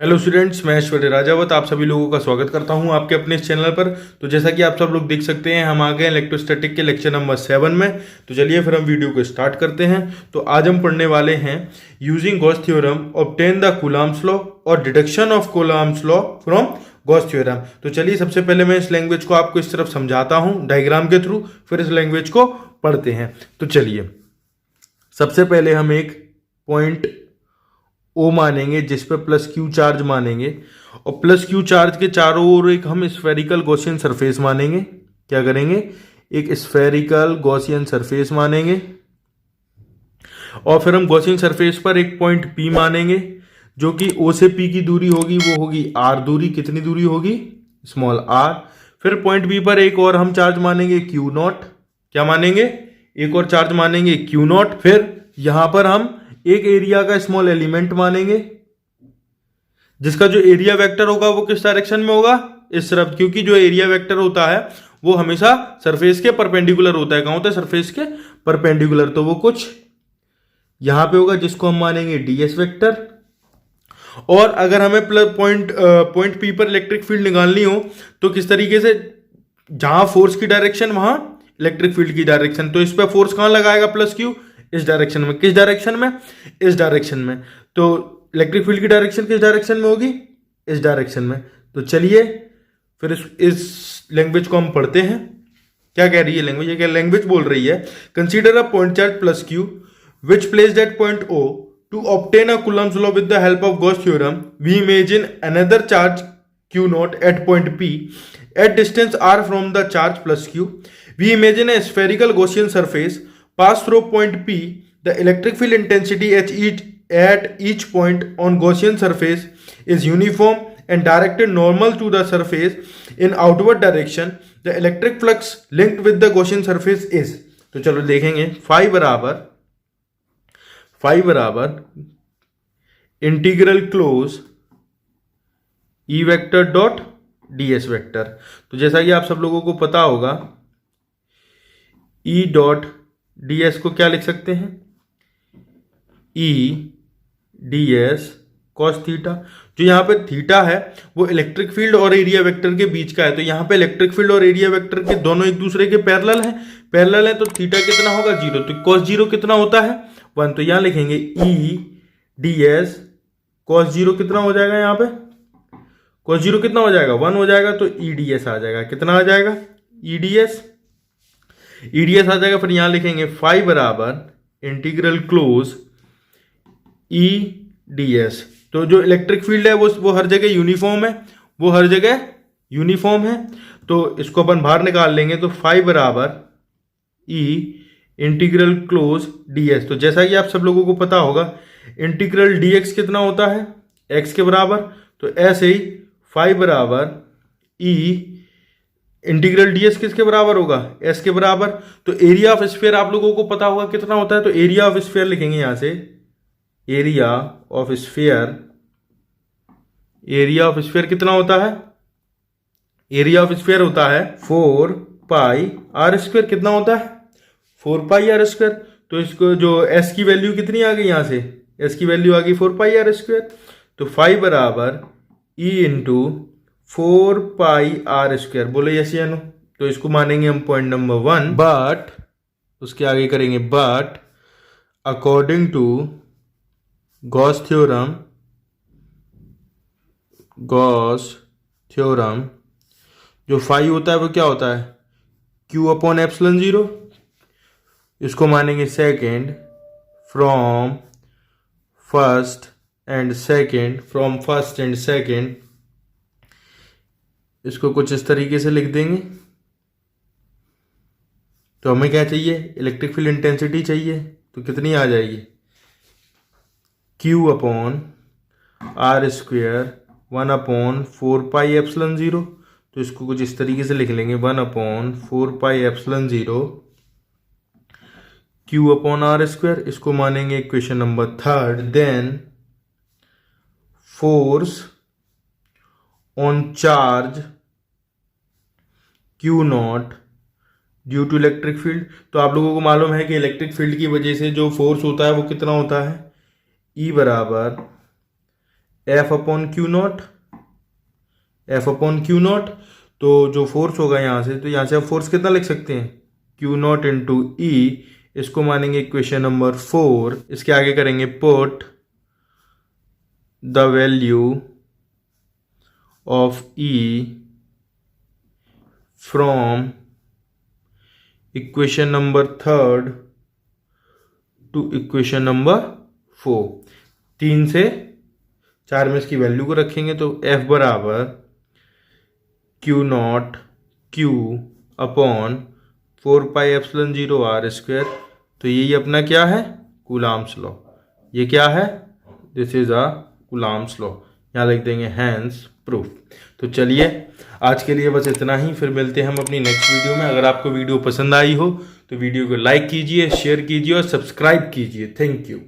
Hello students, मैं ऐश्वर्य राजावत आप सभी लोगों का स्वागत करता हूं आपके अपने इस चैनल पर। तो जैसा कि आप सब लोग देख सकते हैं, हम आ गए इलेक्ट्रोस्टैटिक के लेक्चर नंबर 7 में। तो चलिए फिर हम वीडियो को स्टार्ट करते हैं। तो आज हम पढ़ने वाले हैं using Gauss theorem obtain the Coulomb's law और deduction of Coulomb's law from Gauss theorem. तो चलिए सबसे पहले मैं इस लैंग्वेज को आपको इस तरफ समझाता हूँ डायग्राम के थ्रू, फिर इस लैंग्वेज को पढ़ते हैं। तो चलिए सबसे पहले हम एक पॉइंट ओ मानेंगे जिस पर प्लस क्यू चार्ज मानेंगे, और प्लस क्यू चार्ज के चारों ओर एक हम स्फेरिकल गॉसियन सरफेस मानेंगे। क्या करेंगे? एक स्फेरिकल गॉसियन सरफेस मानेंगे, और फिर हम गॉसियन सरफेस पर एक पॉइंट पी मानेंगे जो कि ओ से पी की दूरी होगी, वो होगी आर दूरी। कितनी दूरी होगी? Small r. फिर पॉइंट बी पर एक और हम चार्ज मानेंगे क्यू नॉट। क्या मानेंगे? एक और चार्ज मानेंगे क्यू नॉट। फिर यहां पर हम एक एरिया का स्मॉल एलिमेंट मानेंगे जिसका जो एरिया वेक्टर होगा वो किस डायरेक्शन में होगा? इस तरफ, क्योंकि जो एरिया वेक्टर होता है वो हमेशा सरफेस के परपेंडिकुलर होता है। कहां होता है? सरफेस के परपेंडिकुलर। तो वो कुछ यहां पे होगा जिसको हम मानेंगे डीएस वेक्टर। और अगर हमें पॉइंट पी पर इलेक्ट्रिक फील्ड निकालनी हो तो किस तरीके से? जहां फोर्स की डायरेक्शन वहां इलेक्ट्रिक फील्ड की डायरेक्शन। तो इस पर फोर्स कहां लगाएगा? प्लस क्यू, इस डायरेक्शन में। किस डायरेक्शन में? इस डायरेक्शन में। तो इलेक्ट्रिक फील्ड की डायरेक्शन किस डायरेक्शन में होगी? इस डायरेक्शन में। तो चलिए फिर इस लैंग्वेज को हम पढ़ते हैं। क्या कह रही है लैंग्वेज? ये क्या लैंग्वेज बोल रही है? Consider a point charge plus q which placed at point O to obtain a Coulomb's law with the help of Gauss theorem we imagine another charge q naught at point p at distance r from the charge plus q. We imagine a spherical Gaussian surface pass through point p. The electric field intensity at each point on Gaussian surface is uniform and directed normal to the surface in outward direction. The electric flux linked with the Gaussian surface is. तो चलो देखेंगे। Phi बराबर integral close E vector dot DS vector. तो जैसा कि आप सब लोगों को पता होगा, ई डॉट डीएस को क्या लिख सकते हैं? ई डीएस कॉस थीटा। जो यहाँ पे थीटा है वो इलेक्ट्रिक फील्ड और एरिया वेक्टर के बीच का है। तो यहाँ पे इलेक्ट्रिक फील्ड और एरिया वेक्टर के दोनों एक दूसरे के पैरेलल है। तो थीटा कितना होगा? 0। तो कॉस 0 कितना होता है? 1। तो यहाँ लिखेंगे ई डीएस कॉस 0 कितना हो जाएगा? यहाँ पे cos 0 कितना हो जाएगा? 1 हो जाएगा। तो ईडीएस आ जाएगा। कितना आ जाएगा? ईडीएस आ जाएगा। फिर यहां लिखेंगे फाई बराबर इंटीग्रल क्लोज ई डीएस। तो जो इलेक्ट्रिक फील्ड है वो हर जगह यूनिफॉर्म है। तो इसको अपन बाहर निकाल लेंगे। तो फाई बराबर ई इंटीग्रल क्लोज डीएस। तो जैसा कि आप सब लोगों को पता होगा, इंटीग्रल डीएक्स कितना होता है? एक्स के बराबर। तो ऐसे ही फाई बराबर ई इंटीग्रल डीएस किसके बराबर होगा? एस के बराबर। तो एरिया ऑफ स्फीयर आप लोगों को पता होगा कितना होता है। तो एरिया ऑफ स्फीयर लिखेंगे यहां से। एरिया ऑफ स्फीयर कितना होता है? एरिया ऑफ स्फीयर होता है 4 पाई आर स्क्वायर। कितना होता है? 4 पाई आर स्क्वायर। तो इसको जो एस की वैल्यू कितनी आ गई? यहां से एस की वैल्यू आ गई 4 पाई आर स्क्वायर। तो फाई बराबर E into 4 pi r square. बोले यस या नो? तो इसको मानेंगे हम पॉइंट नंबर 1। बट उसके आगे करेंगे but according to Gauss theorem जो फाई होता है वो क्या होता है? Q upon epsilon 0। इसको मानेंगे second from first and second. इसको कुछ इस तरीके से लिख देंगे। तो हमें क्या चाहिए? इलेक्ट्रिक फील्ड इंटेंसिटी चाहिए। तो कितनी आ जाएगी? Q upon r square 1 upon 4 pi epsilon 0। तो इसको कुछ इस तरीके से लिख लेंगे 1 upon 4 pi epsilon 0 Q upon r square. इसको मानेंगे equation number 3। Then force on charge Q naught due to electric field. तो आप लोगों को मालूम है कि इलेक्ट्रिक फील्ड की वजह से जो फोर्स होता है वो कितना होता है? E बराबर F upon Q not, F upon Q not. तो जो फोर्स होगा यहाँ से, तो यहाँ से आप फोर्स कितना लिख सकते हैं, क्यू नॉट इंटू ई, इसको मानेंगे इक्वेशन नंबर 4। इसके आगे करेंगे put the value of E from equation number 3 to equation number 4। 3 से 4 में इसकी वैल्यू को रखेंगे, तो F बराबर q naught q upon 4πε0 r square. तो यही अपना क्या है, कूलाम्स लॉ। ये क्या है, this is a coulombs law. यहाँ लिख देंगे हैंस प्रूफ। तो चलिए आज के लिए बस इतना ही, फिर मिलते हैं हम अपनी नेक्स्ट वीडियो में। अगर आपको वीडियो पसंद आई हो तो वीडियो को लाइक कीजिए, शेयर कीजिए और सब्सक्राइब कीजिए। Thank you.